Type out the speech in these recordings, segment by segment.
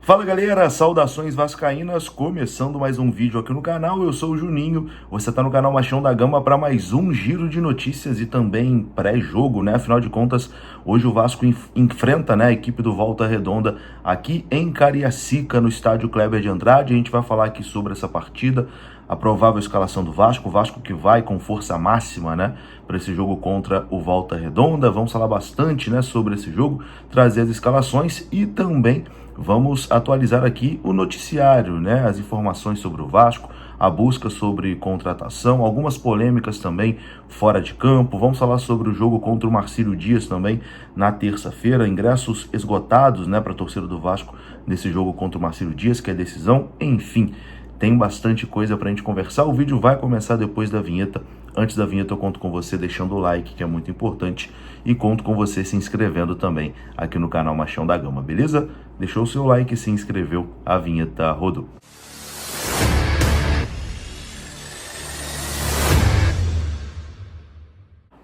Fala galera, saudações vascaínas, começando mais um vídeo aqui no canal, eu sou o Juninho, você tá no canal Machão da Gama para mais um giro de notícias e também pré-jogo, né? Afinal de contas, hoje o Vasco enfrenta, né, a equipe do Volta Redonda aqui em Cariacica, no estádio Kleber de Andrade. A gente vai falar aqui sobre essa partida, a provável escalação do Vasco, o Vasco que vai com força máxima, né, para esse jogo contra o Volta Redonda. Vamos falar bastante, né, sobre esse jogo, trazer as escalações e também vamos atualizar aqui o noticiário, né, as informações sobre o Vasco, a busca sobre contratação, algumas polêmicas também fora de campo. Vamos falar sobre o jogo contra o Marcílio Dias também na terça-feira, ingressos esgotados, né, para a torcida do Vasco nesse jogo contra o Marcílio Dias, que é decisão, enfim. Tem bastante coisa pra gente conversar. O vídeo vai começar depois da vinheta. Antes da vinheta eu conto com você deixando o like, que é muito importante, e conto com você se inscrevendo também aqui no canal Machão da Gama, beleza? Deixou o seu like e se inscreveu, a vinheta rodou.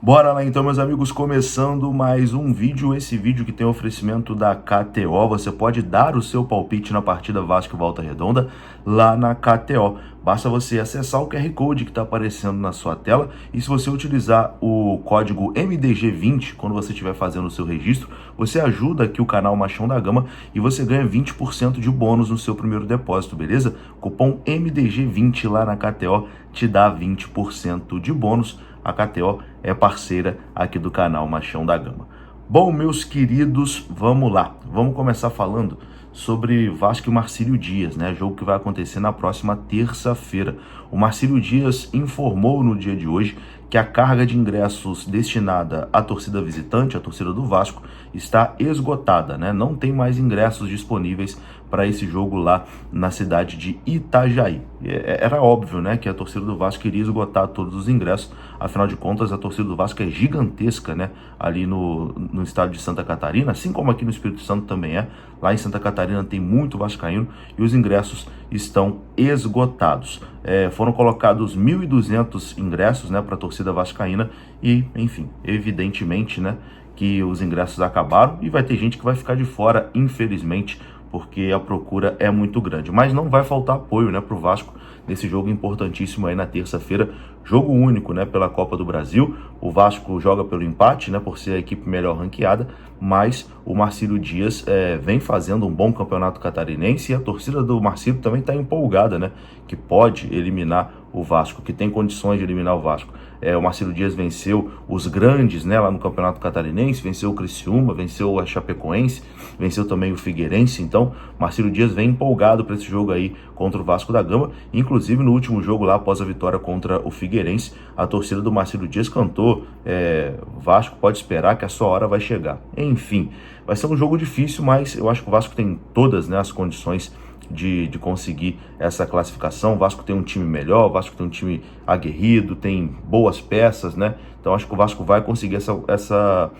Bora lá então, meus amigos, começando mais um vídeo, esse vídeo que tem oferecimento da KTO. Você pode dar o seu palpite na partida Vasco e Volta Redonda lá na KTO. Basta você acessar o QR Code que está aparecendo na sua tela e se você utilizar o código MDG20 quando você estiver fazendo o seu registro, você ajuda aqui o canal Machão da Gama e você ganha 20% de bônus no seu primeiro depósito, beleza? Cupom MDG20 lá na KTO te dá 20% de bônus. A KTO é parceira aqui do canal Machão da Gama. Bom, meus queridos, vamos lá. Vamos começar falando sobre Vasco e Marcílio Dias, né? Jogo que vai acontecer na próxima terça-feira. O Marcílio Dias informou no dia de hoje que a carga de ingressos destinada à torcida visitante, à torcida do Vasco, está esgotada, né? Não tem mais ingressos disponíveis para esse jogo lá na cidade de Itajaí. Era óbvio, né, que a torcida do Vasco queria esgotar todos os ingressos, afinal de contas a torcida do Vasco é gigantesca, né, ali no estado de Santa Catarina, assim como aqui no Espírito Santo também é. Lá em Santa Catarina tem muito vascaíno e os ingressos estão esgotados. Foram colocados 1.200 ingressos, né, para a torcida vascaína e, enfim, evidentemente, né, que os ingressos acabaram e vai ter gente que vai ficar de fora, infelizmente, porque a procura é muito grande. Mas não vai faltar apoio, né, para o Vasco nesse jogo importantíssimo aí na terça-feira. Jogo único, né, pela Copa do Brasil. O Vasco joga pelo empate, né, por ser a equipe melhor ranqueada, mas o Marcílio Dias vem fazendo um bom campeonato catarinense e a torcida do Marcílio também está empolgada, né, que pode eliminar o Vasco, que tem condições de eliminar o Vasco. O Marcílio Dias venceu os grandes, né, lá no Campeonato Catarinense, venceu o Criciúma, venceu a Chapecoense, venceu também o Figueirense. Então, Marcílio Dias vem empolgado para esse jogo aí contra o Vasco da Gama. Inclusive, no último jogo lá, após a vitória contra o Figueirense, a torcida do Marcílio Dias cantou: Vasco pode esperar que a sua hora vai chegar. Enfim, vai ser um jogo difícil, mas eu acho que o Vasco tem todas, né, as condições de conseguir essa classificação. O Vasco tem um time melhor, o Vasco tem um time aguerrido, tem boas peças, né? Então acho que o Vasco vai conseguir essa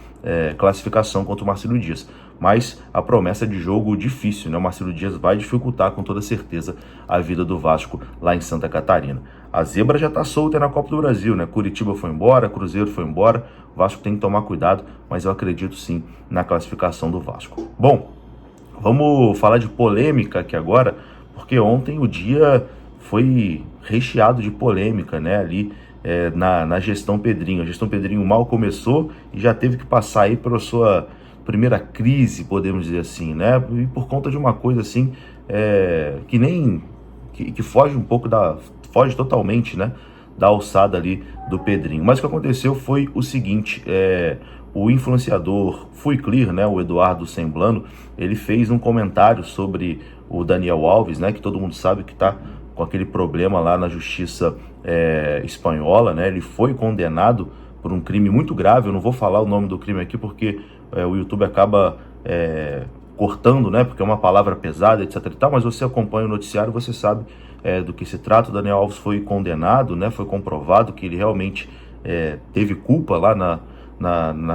classificação contra o Marcílio Dias. Mas a promessa de jogo difícil, né? O Marcílio Dias vai dificultar com toda certeza a vida do Vasco lá em Santa Catarina. A zebra já está solta na Copa do Brasil, né? Curitiba foi embora, Cruzeiro foi embora. O Vasco tem que tomar cuidado, mas eu acredito sim na classificação do Vasco. Bom, vamos falar de polêmica aqui agora, porque ontem o dia foi recheado de polêmica, né, ali na gestão Pedrinho. A gestão Pedrinho mal começou e já teve que passar aí pela sua primeira crise, podemos dizer assim, né, e por conta de uma coisa assim, que foge um pouco foge totalmente, né, da alçada ali do Pedrinho. Mas o que aconteceu foi o seguinte: o influenciador Fui Clear, né, o Eduardo Semblano, ele fez um comentário sobre o Daniel Alves, né, que todo mundo sabe que está com aquele problema lá na justiça espanhola, né. Ele foi condenado por um crime muito grave. Eu não vou falar o nome do crime aqui porque o YouTube acaba cortando, né, porque é uma palavra pesada, etc e tal, mas você acompanha o noticiário, você sabe do que se trata. O Daniel Alves foi condenado, né, foi comprovado que ele realmente teve culpa lá na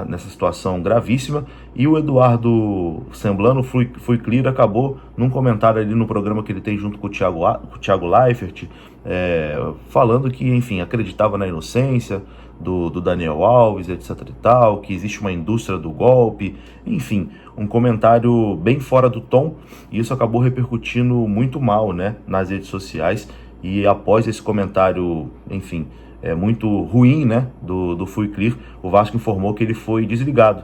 nessa situação gravíssima. E o Eduardo Semblano, Fui Clear, acabou num comentário ali no programa que ele tem junto com o Thiago Leifert, falando que, enfim, acreditava na inocência do Daniel Alves, etc e tal, que existe uma indústria do golpe, enfim, um comentário bem fora do tom, e isso acabou repercutindo muito mal, né, nas redes sociais. E após esse comentário, enfim, muito ruim, né, do Fui Clear, o Vasco informou que ele foi desligado,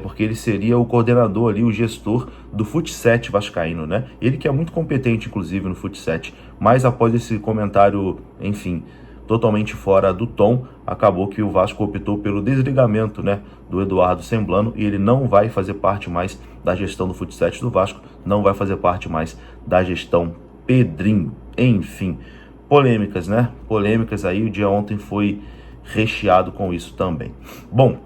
porque ele seria o coordenador ali, o gestor do Fut7 vascaíno, né? Ele que é muito competente, inclusive, no Fut7, mas após esse comentário, enfim, totalmente fora do tom, acabou que o Vasco optou pelo desligamento, né, do Eduardo Semblano, e ele não vai fazer parte mais da gestão do Fut7 do Vasco, não vai fazer parte mais da gestão Pedrinho. Enfim, polêmicas, né? Polêmicas aí, o dia ontem foi recheado com isso também. Bom,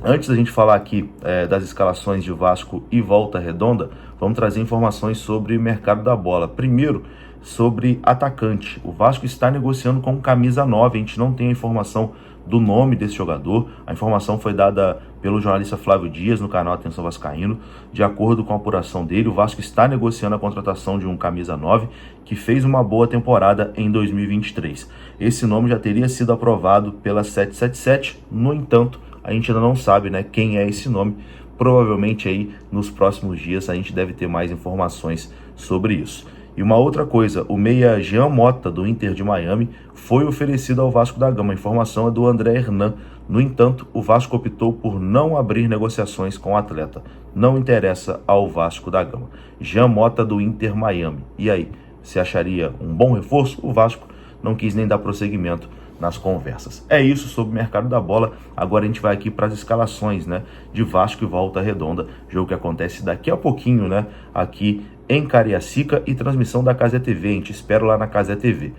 antes da gente falar aqui das escalações de Vasco e Volta Redonda, vamos trazer informações sobre o mercado da bola. Primeiro, sobre atacante. O Vasco está negociando com camisa 9, a gente não tem a informação do nome desse jogador. A informação foi dada pelo jornalista Flávio Dias no canal Atenção Vascaíno. De acordo com a apuração dele, o Vasco está negociando a contratação de um camisa 9 que fez uma boa temporada em 2023. Esse nome já teria sido aprovado pela 777, no entanto, a gente ainda não sabe, né, quem é esse nome. Provavelmente aí nos próximos dias a gente deve ter mais informações sobre isso. E uma outra coisa, o meia Jean Mota, do Inter de Miami, foi oferecido ao Vasco da Gama. A informação é do André Hernan. No entanto, o Vasco optou por não abrir negociações com o atleta. Não interessa ao Vasco da Gama. Jean Mota, do Inter Miami. E aí, você acharia um bom reforço? O Vasco não quis nem dar prosseguimento nas conversas. É isso sobre o mercado da bola. Agora a gente vai aqui para as escalações, né, de Vasco e Volta Redonda, jogo que acontece daqui a pouquinho, né, aqui em Cariacica, e transmissão da Cazé TV. A gente espera lá na Cazé TV.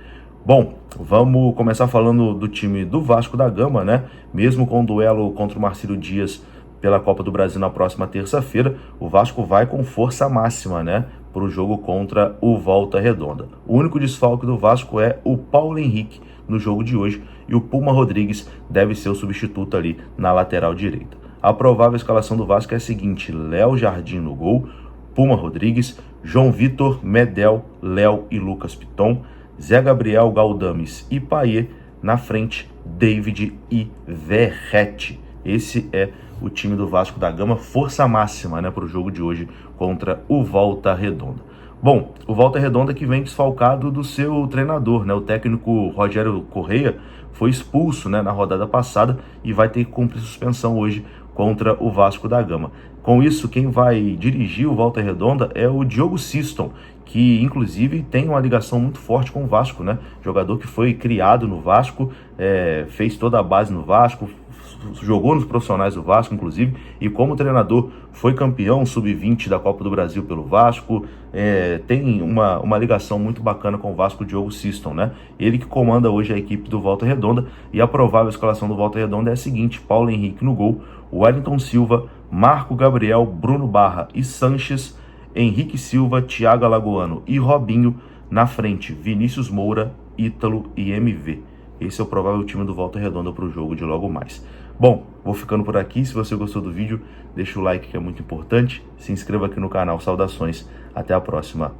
Bom, vamos começar falando do time do Vasco da Gama, né? Mesmo com o duelo contra o Marcílio Dias pela Copa do Brasil na próxima terça-feira, o Vasco vai com força máxima, né, para o jogo contra o Volta Redonda. O único desfalque do Vasco é o Paulo Henrique no jogo de hoje, e o Puma Rodrigues deve ser o substituto ali na lateral direita. A provável escalação do Vasco é a seguinte: Léo Jardim no gol, Puma Rodrigues, João Vitor, Medel, Léo e Lucas Piton, Zé Gabriel, Galdames e Payet, na frente David e Verratti. Esse é o time do Vasco da Gama, força máxima, né, para o jogo de hoje contra o Volta Redonda. Bom, o Volta Redonda que vem desfalcado do seu treinador, né, o técnico Rogério Correia foi expulso, né, na rodada passada e vai ter que cumprir suspensão hoje contra o Vasco da Gama. Com isso, quem vai dirigir o Volta Redonda é o Diogo Siston, que inclusive tem uma ligação muito forte com o Vasco, né? Jogador que foi criado no Vasco, fez toda a base no Vasco, jogou nos profissionais do Vasco, inclusive, e como treinador foi campeão sub-20 da Copa do Brasil pelo Vasco. Tem uma ligação muito bacana com o Vasco, o Diogo Siston, né? Ele que comanda hoje a equipe do Volta Redonda, e a provável escalação do Volta Redonda é a seguinte: Paulo Henrique no gol, Wellington Silva, Marco Gabriel, Bruno Barra e Sanches, Henrique Silva, Thiago Alagoano e Robinho, na frente Vinícius Moura, Ítalo e MV. Esse é o provável time do Volta Redonda para o jogo de logo mais. Bom, vou ficando por aqui. Se você gostou do vídeo, deixa o like, que é muito importante. Se inscreva aqui no canal. Saudações. Até a próxima.